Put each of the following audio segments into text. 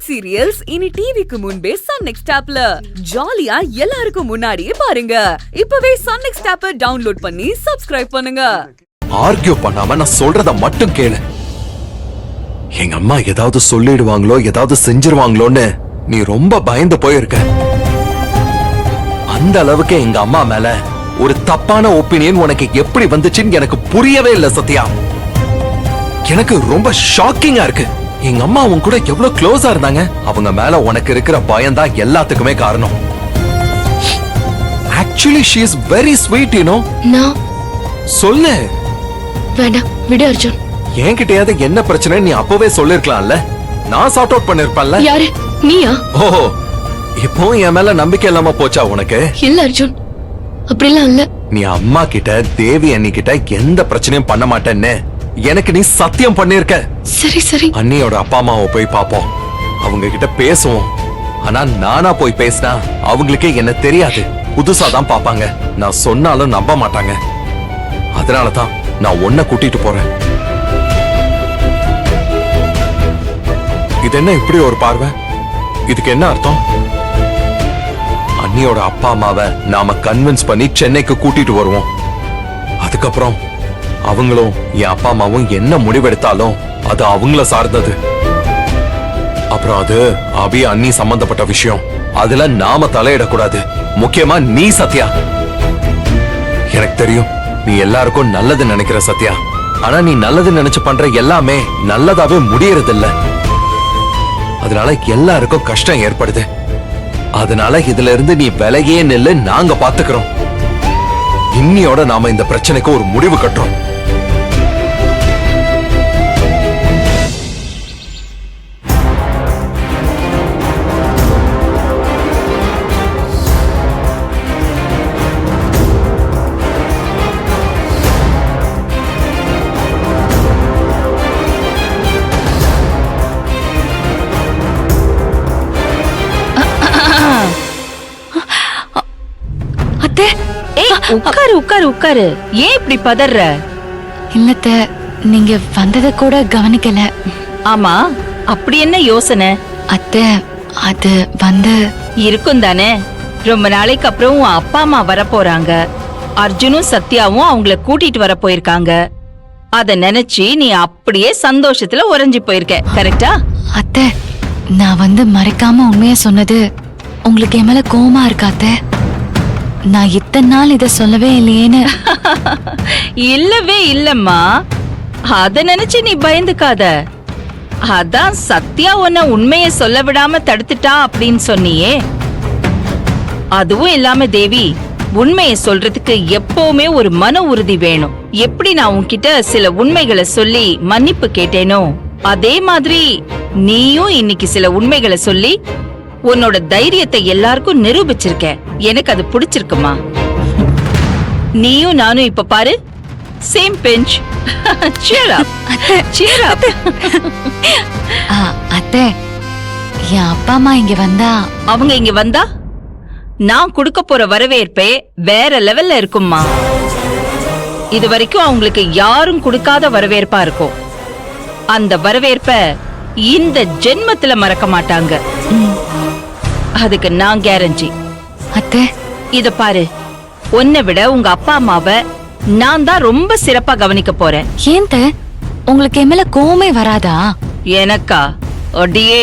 Web serials இனி டிவிக்கு முன்பே சன் நெக்ஸ்ட் ஆப்ல ஜாலியா எல்லாருக்கும் முன்னாடியே பாருங்க. இப்பவே சன் நெக்ஸ்ட் ஆப்பை டவுன்லோட் பண்ணி சப்ஸ்கிரைப் பண்ணுங்க. ஆர்கியூ பண்ணாம நான் சொல்றத மட்டும் கேளு. எங்க அம்மா ஏதாவது சொல்லிடுவாங்களோ ஏதாவது செஞ்சிருவாங்களோன்னு நீ ரொம்ப பயந்து போயிருக்க. அந்த அளவுக்கு எங்க அம்மா மேல ஒரு தப்பான ஒப்பீனியன் உனக்கு எப்படி வந்துச்சுன்னு எனக்கு புரியவே இல்ல சத்யா. எனக்கு ரொம்ப ஷாக்கிங்கா இருக்கு. எங்க அம்மா அவங்க கூட எவ்வளவு க்ளோஸா இருந்தாங்க. அவங்க மேல உனக்கு இருக்கிற பயம் தான் எல்லாத்துக்குமே காரணம். Actually she is very sweet, you know. நான் சொல்லு. வேண்டாம் விடு அர்ஜுன். என்கிட்டயாவது என்ன பிரச்சனை நீ அப்பவே சொல்லிருக்கலாம்ல. நான் சார்ட் அவுட் பண்ணிருப்பேன்ல. யாரு நீயா? ஓ இப்போ என் மேல நம்பிக்கை இல்லாம போச்சா உனக்கு? இல்ல அர்ஜுன், அப்படிலாம் இல்ல. நீ அம்மா கிட்ட தேவி அண்ணி கிட்ட எந்த பிரச்சனையும் பண்ண மாட்டேன்னு எனக்கு நீ சத்தியம் பண்ணிருக்க. சரி சரி. அண்ணியோட அப்பா அம்மாவை போய் பாப்போம், அவங்க கிட்ட பேசுவோம். ஆனா நானா போய் பேசினா அவங்களுக்கே என்ன தெரியாது, புதுசா தான் பாப்பாங்க. நான் சொன்னாலும் நம்ப மாட்டாங்க. அதனாலதான் நான் உன்னை கூட்டிட்டு போறேன். இது என்ன இப்படி ஒரு பார்வை? இதுக்கு என்ன அர்த்தம்? அண்ணியோட அப்பா அம்மாவை நாம கன்வின்ஸ் பண்ணி சென்னைக்கு கூட்டிட்டு வருவோம். அதுக்கப்புறம் அவங்களும் என் அப்பா அம்மாவும் என்ன முடிவெடுத்தாலும் அது அவங்கள சார்ந்தது. அப்புறம் அது அபி அண்ணி சம்பந்தப்பட்ட விஷயம். அதுல நாம தலையிடக்கூடாது. முக்கியமா நீ சத்யா. எனக்கு தெரியும் நீ எல்லாருக்கும் நல்லது நினைக்கிற சத்யா. ஆனா நீ நல்லது நினைச்சு பண்ற எல்லாமே நல்லதாவே முடியறதில்ல. அதனால எல்லாருக்கும் கஷ்டம் ஏற்படுது. அதனால இதுல இருந்து நீ விலகியே நில்லு, நாங்க பாத்துக்கிறோம். இன்னியோட நாம இந்த பிரச்சனைக்கு ஒரு முடிவு கட்டுறோம். உட்காரு உட்காரு உட்காரு. ஏன் இப்படி பதற? இல்லத்த, நீங்க வந்தத கூட கவனிக்கல. ஆமா, அப்படி என்ன யோசனை? அத்தை, அது வந்து இருக்கும் தானே. ரொம்ப நாளைக்கு அப்புறம் உன் அப்பா அம்மா வர போறாங்க. அர்ஜுனும் சத்யாவும் அவங்கள கூட்டிட்டு வர போயிருக்காங்க. அத நினைச்சு நீ அப்படியே சந்தோஷத்துல உறைஞ்சு போயிருக்க. கரெக்டா? அத்தை, நான் வந்து மறைக்காம உண்மையா சொன்னது உங்களுக்கு என் மேல கோவமா இருக்காத்த? நான் இத்தனை நாள் இத சொல்லவே இல்லையேன்னு. இல்லவே இல்லம்மா, அத நினைச்சு நீ பயந்துக்காத. அதான் சத்யா உன்ன உண்மைய சொல்ல விடாம தடுத்துட்டா அப்படின்னு சொன்னியே. அதுவும் இல்லாம தேவி, உண்மையை சொல்றதுக்கு எப்பவுமே ஒரு மன உறுதி வேணும். எப்படி நான் உன்கிட்ட சில உண்மைகளை சொல்லி மன்னிப்பு கேட்டேனோ அதே மாதிரி நீயும் இன்னைக்கு சில உண்மைகளை சொல்லி உன்னோட தைரியத்தை எல்லாருக்கும் நிரூபிச்சிருக்க. எனக்கு அது பிடிச்சிருக்குமா? நீயும் நானும் இப்ப பாரு, same bench. cheer up, cheer up. அத்தை, என் அப்பா அம்மா இங்க வந்தா, அவங்க இங்க வந்தா நான் கொடுக்க போற வரவேற்பே வேற லெவல்ல இருக்கும்மா. இது வரைக்கும் அவங்களுக்கு யாரும் கொடுக்காத வரவேற்பா இருக்கும். அந்த வரவேற்ப இந்த ஜென்மத்துல மறக்க மாட்டாங்க. அதுக்கு நான் கேரண்டி. அத்தை, இத பாரு, உன்னை விட உங்க அப்பா அம்மாவை நான் தான் ரொம்ப சிறப்பா கவனிக்க போறேன். ஏன் உங்களுக்கு என் மேல கோவமே வராதா? எனக்கா? அடியே,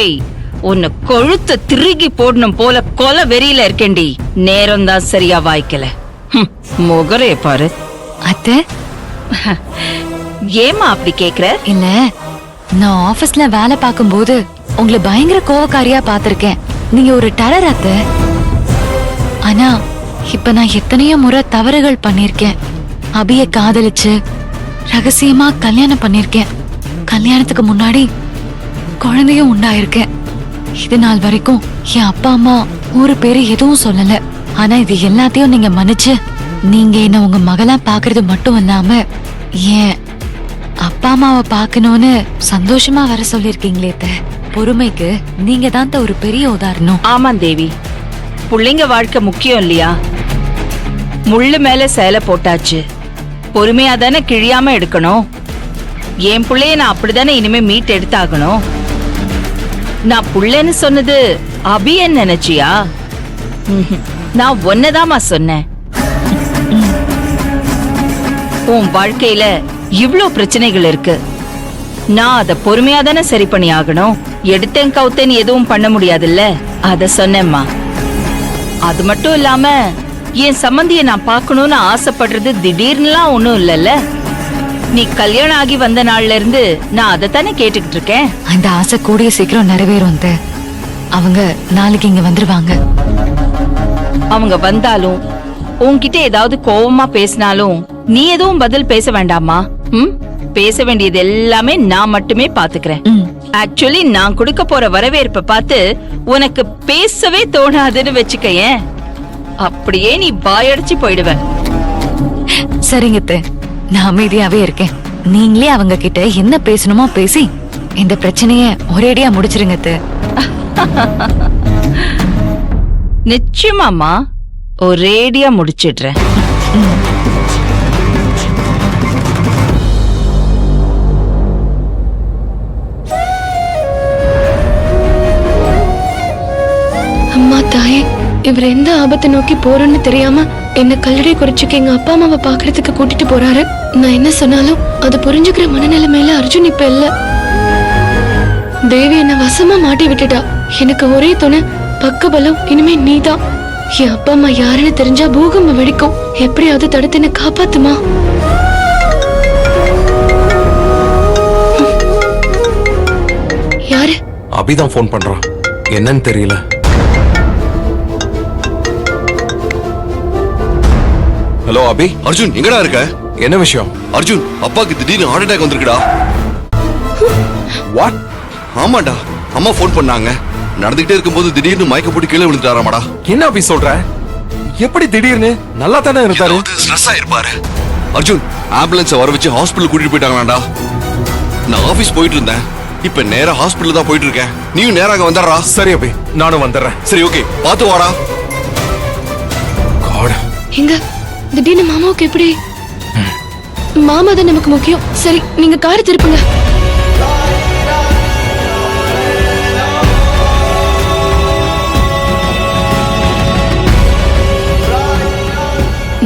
உன்னை கொழுத்த திருகி போடணும் போல கொலை வெறியில இருக்கேண்டி. நேரம் தான் சரியா வாய்க்கல. முகரே பாரு. அத்தை, ஏமா அப்படி கேக்குற? இல்ல, நான் ஆபீஸ்ல வேலை பார்க்கும்போது உங்களை பயங்கர கோவக்காரியா பாத்திருக்கேன். நீங்க ஒரு டெரர் அத்தை. ஆனா இப்ப நான் எத்தனையோ முறை தவறுகள் பண்ணிருக்கேன். அபிய காதலிச்சு ரகசியமா கல்யாணம் பண்ணிருக்கேன். கல்யாணத்துக்கு முன்னாடி குழந்தையும் உண்டாயிருக்கேன். இது நாள் வரைக்கும் என் அப்பா அம்மா ஒரு பேரு எதுவும் சொல்லல. ஆனா இது எல்லாத்தையும் நீங்க மன்னிச்சு நீங்க என்ன உங்க மகளா பாக்குறது மட்டும் இல்லாம ஏன் அப்பா அம்மாவை பாக்கணும்னு சந்தோஷமா வர சொல்லிருக்கீங்களே. பொறுமைக்கு நீங்க தான் ஒரு பெரிய உதாரணம். ஆமா தேவி, புள்ளைங்க வாழ்க்கை முக்கியம் இல்லையா? முள்ளு மேல சேலை போட்டாச்சு, பொறுமையா தானே கிழியாம எடுக்கணும். என் பிள்ளைய நான் அப்படித்தானே இனிமே மீட் எடுத்தாகணும். நான் புள்ளன்னு சொன்னது அபியன்னு நினைச்சியா? நான் ஒன்னதாமா சொன்னேன். உன் வாழ்க்கையில இவ்ளோ பிரச்சனைகள் இருக்கு. நான் அத பொறுமையா தானே சரி பண்ணி ஆகணும். எடுத்தேன் கவுத்தேன் எதுவும் பண்ண முடியாதுல்ல, அத சொன்னேம்மா. அது மட்டும் இல்லாம என் சம்பந்திய நான் பார்க்கணும்னு ஆசைப்படுறது திடீர்னுலாம் ஒண்ணும் இல்லல்ல. நீ கல்யாணம் ஆகி வந்த நாள்ல இருந்து நான் அதைத்தானே கேட்டுக்கிட்டு இருக்கேன். அந்த ஆசை கூடிய சீக்கிரம் நிறைவேறும். அவங்க நாளைக்கு இங்க வந்துருவாங்க. அவங்க வந்தாலும் உன்கிட்ட ஏதாவது கோவமா பேசினாலும் நீ எதுவும் பதில் பேச வேண்டாமா? பேச வேண்டியது எல்லாமே நான் மட்டுமே பாத்துக்கிறேன். ஆக்சுவலி நான் கொடுக்க போற வரவேற்பை பார்த்து உனக்கு பேசவே தோணாதுன்னு வச்சுக்கயேன். அப்படியே நீ வாயடிச்சு போயிடுவ. சரிங்க, நான் அமைதியாவே இருக்கேன். நீங்களே அவங்க கிட்ட என்ன பேசணுமோ பேசி இந்த பிரச்சனைய ஒரேடியா முடிச்சிருங்க. நிச்சயமாமா, ஒரேடியா முடிச்சிடுறேன். அம்மா தாயே, இவர் எந்த ஆபத்தை நோக்கி போறோன்னு தெரியாம என்ன கல்லறை குறிச்சுக்கு எங்க அப்பா அம்மாவை பாக்குறதுக்கு கூட்டிட்டு போறாரு. நான் என்ன சொன்னாலும் அதை புரிஞ்சுக்கிற மனநிலைமையில அர்ஜுன் இப்ப இல்ல. தேவி என்ன வசமா மாட்டி விட்டுட்டா. எனக்கு ஒரே துணை பக்கபலம் இனிமே நீதான். என் அப்பா அம்மா யாருன்னு தெரிஞ்சா பூகம்பம் வெடிக்கும். எப்படியாவது தடுத்து என்ன காப்பாத்துமா. யாரு? அபிதான் போன் பண்றான். என்னன்னு தெரியல. ஹலோ அபி. அர்ஜுன், எங்கடா இருக்க? என்ன விஷயம்? அர்ஜுன், அப்பாக்கு திடீர்னு ஹார்ட் அட்டாக் வந்திருக்குடா. வாட்? ஆமாடா, அம்மா போன் பண்ணாங்க. நடந்துகிட்டே இருக்கும்போது திடீர்னு மயக்க போட்டு கீழே விழுந்துட்டாராமாடா. என்ன அபி சொல்ற? எப்படி திடீர்னு? நல்லா தானே இருந்தாரு. ஸ்ட்ரெஸ் ஆயிருப்பாரு. அர்ஜுன், ஆம்புலன்ஸ் வர வச்சு ஹாஸ்பிடல் கூட்டிட்டு போயிட்டாங்களாடா. நான் ஆபீஸ் போயிட்டு இருந்தேன். இப்ப நேரா ஹாஸ்பிடல் தான் போயிட்டு இருக்கேன். நீயும் நேராக வந்துடுறா. சரி அபி, நானும் வந்துடுறேன். சரி, ஓகே, பாத்து வாடா. காட். எங்க திடீர்னு மாமாவுக்கு எப்படி? மாமா தான் நமக்கு முக்கியம். சரி, நீங்க காரை திருப்புங்க.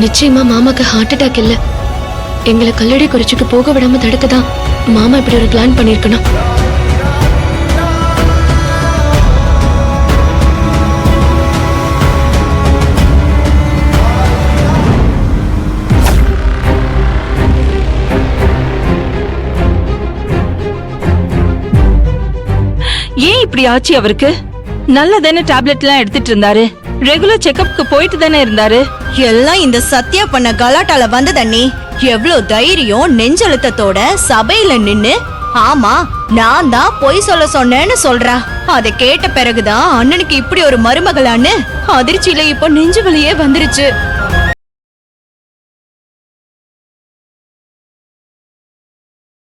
நிச்சயமா மாமாக்கு ஹார்ட் அட்டாக் இல்ல. எங்களை கல்லறை குறிச்சுக்கு போக விடாம தடுக்கதான் மாமா இப்படி ஒரு பிளான் பண்ணிருக்கணும். ஏன் இப்படி ஆச்சு அவருக்கு? நல்லதானே டேப்லெட் எல்லாம் எடுத்துட்டு இருந்தாரு. ரெகுலர் செக்கப்க்கு போயிட்டு தானே இருந்தாரு. எல்லாம் இந்த சத்யா பண்ண கலாட்டால வந்ததண்ணி. எவ்வளவு தைரியம் நெஞ்சழுத்தத்தோட சபையில நின்னு ஆமா நான் தான் பொய் சொல்ல சொன்னேன்னு சொல்றா. அதை கேட்ட பிறகுதான் அண்ணனுக்கு இப்படி ஒரு மருமகளான்னு அதிர்ச்சியில இப்போ நெஞ்சு வலியே வந்துருச்சு.